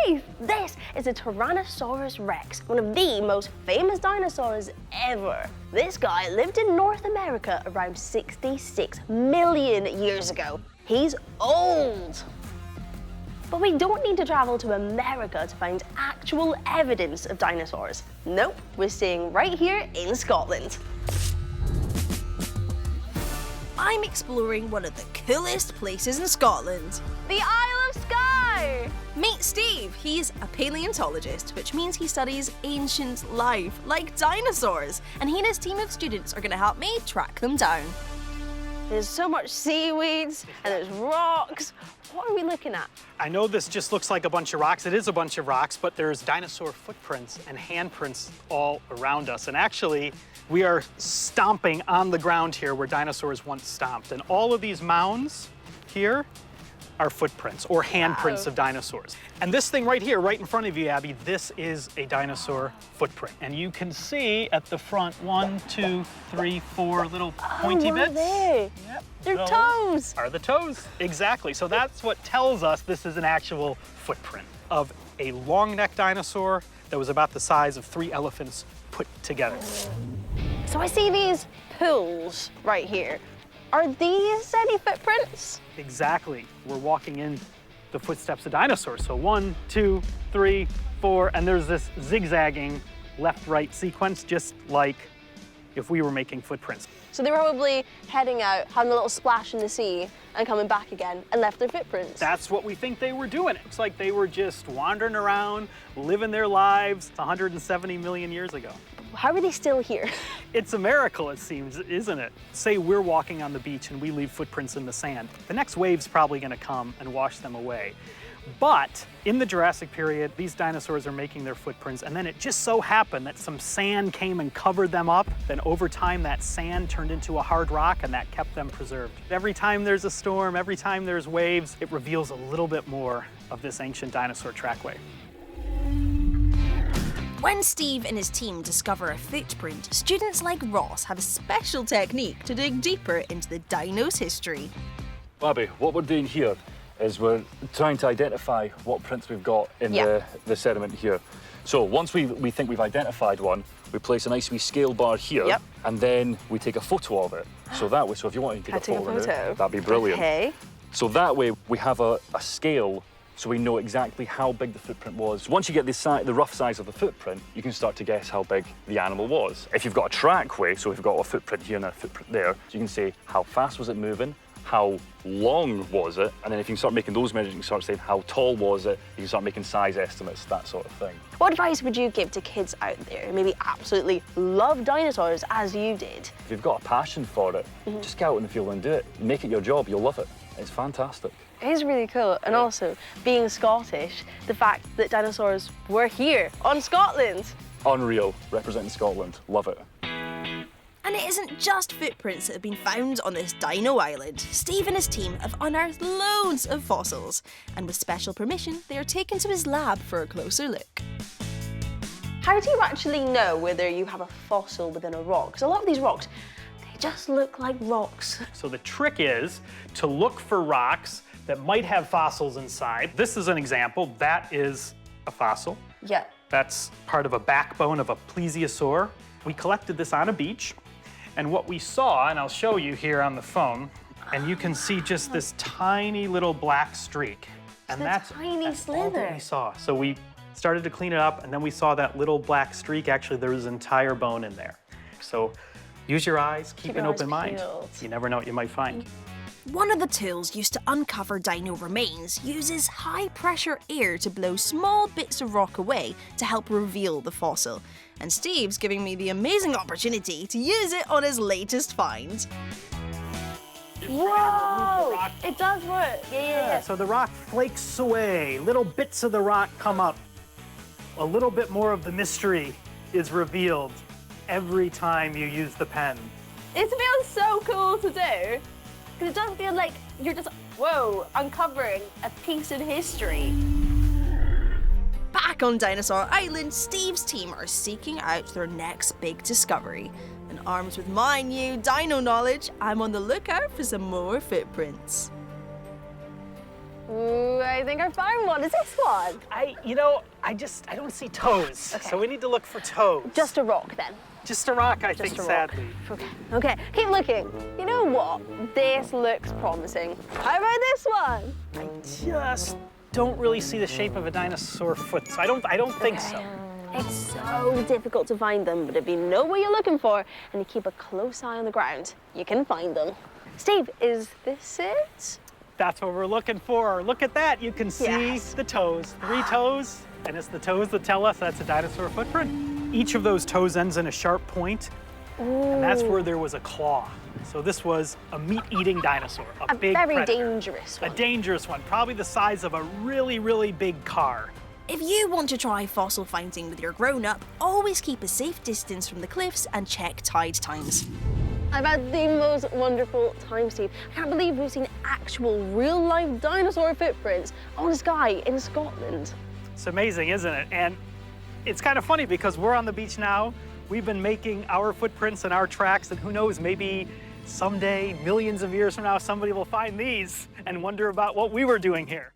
Steve, this is a Tyrannosaurus rex, one of the most famous dinosaurs ever. This guy lived in North America around 66 million years ago. He's old. But we don't need to travel to America to find actual evidence of dinosaurs. Nope, we're staying right here in Scotland. I'm exploring one of the coolest places in Scotland. The Isle of Skye! Meet Steve. He's a paleontologist, which means he studies ancient life, like dinosaurs. And he and his team of students are going to help me track them down. There's so much seaweeds and there's rocks. What are we looking at? I know this just looks like a bunch of rocks. It is a bunch of rocks, but there's dinosaur footprints and handprints all around us. And actually, we are stomping on the ground here where dinosaurs once stomped. And all of these mounds here are footprints or handprints of dinosaurs. And this thing right here, right in front of you, Abby, this is a dinosaur footprint. And you can see at the front 1, 2, 3, 4 little pointy bits. What are they? Yep. They're Those toes. are the toes, exactly. So that's what tells us this is an actual footprint of a long-necked dinosaur that was about the size of 3 elephants put together. So I see these pools right here. Are these any footprints? Exactly. We're walking in the footsteps of dinosaurs. So 1, 2, 3, 4, and there's this zigzagging left-right sequence, just like if we were making footprints. So they were probably heading out, having a little splash in the sea, and coming back again, and left their footprints. That's what we think they were doing. It looks like they were just wandering around, living their lives 170 million years ago. How are they still here? It's a miracle, it seems, isn't it? Say we're walking on the beach and we leave footprints in the sand. The next wave's probably gonna come and wash them away. But in the Jurassic period, these dinosaurs are making their footprints, and then it just so happened that some sand came and covered them up. Then over time, that sand turned into a hard rock, and that kept them preserved. Every time there's a storm, every time there's waves, it reveals a little bit more of this ancient dinosaur trackway. When Steve and his team discover a footprint, students like Ross have a special technique to dig deeper into the dino's history. Abby, what we're doing here is we're trying to identify what prints we've got in the sediment here. So once we think we've identified one, we place a nice wee scale bar here, and then we take a photo of it. So that way, so if you want to take a photo, that'd be brilliant. Okay. So that way we have a scale, so we know exactly how big the footprint was. Once you get the rough size of the footprint, you can start to guess how big the animal was. If you've got a trackway, so we've got a footprint here and a footprint there, so you can say how fast was it moving, how long was it, and then if you can start making those measures, you can start saying how tall was it, you can start making size estimates, that sort of thing. What advice would you give to kids out there who maybe absolutely love dinosaurs as you did? If you've got a passion for it, just get out in the field and do it. Make it your job, you'll love it. It's fantastic. It is really cool, and also, being Scottish, the fact that dinosaurs were here, on Scotland. Unreal, representing Scotland, love it. And it isn't just footprints that have been found on this dino island. Steve and his team have unearthed loads of fossils, and with special permission, they are taken to his lab for a closer look. How do you actually know whether you have a fossil within a rock? Because a lot of these rocks, they just look like rocks. So the trick is to look for rocks that might have fossils inside. This is an example. That is a fossil. Yeah. That's part of a backbone of a plesiosaur. We collected this on a beach, and what we saw, and I'll show you here on the phone, and you can see just this tiny little black streak. And that's all that we saw. So we started to clean it up, and then we saw that little black streak. Actually, there was an entire bone in there. So use your eyes, keep an open mind. You never know what you might find. One of the tools used to uncover dino remains uses high-pressure air to blow small bits of rock away to help reveal the fossil. And Steve's giving me the amazing opportunity to use it on his latest find. Whoa! It does work. Yeah. So the rock flakes away. Little bits of the rock come up. A little bit more of the mystery is revealed every time you use the pen. It feels so cool to do. Because it does feel like you're just, whoa, uncovering a piece in history. Back on Dinosaur Island, Steve's team are seeking out their next big discovery. And armed with my new dino knowledge, I'm on the lookout for some more footprints. Ooh, I think I found one. Is this one? I don't see toes. Okay. So we need to look for toes. Just a rock then. Just a rock, I Just think, a rock. sadly. Okay, keep looking. You know what? This looks promising. How about this one? I just don't really see the shape of a dinosaur foot, so I don't think so. It's so difficult to find them, but if you know what you're looking for and you keep a close eye on the ground, you can find them. Steve, is this it? That's what we're looking for. Look at that. You can see Yes. the toes. 3 toes, and it's the toes that tell us that's a dinosaur footprint. Each of those toes ends in a sharp point, and that's where there was a claw. So this was a meat-eating dinosaur, a big very predator. dangerous one. A dangerous one, probably the size of a really, really big car. If you want to try fossil finding with your grown-up, always keep a safe distance from the cliffs and check tide times. I've had the most wonderful time, Steve. I can't believe we've seen actual real-life dinosaur footprints on Skye in Scotland. It's amazing, isn't it? And it's kind of funny because we're on the beach now. We've been making our footprints and our tracks, and who knows, maybe someday, millions of years from now, somebody will find these and wonder about what we were doing here.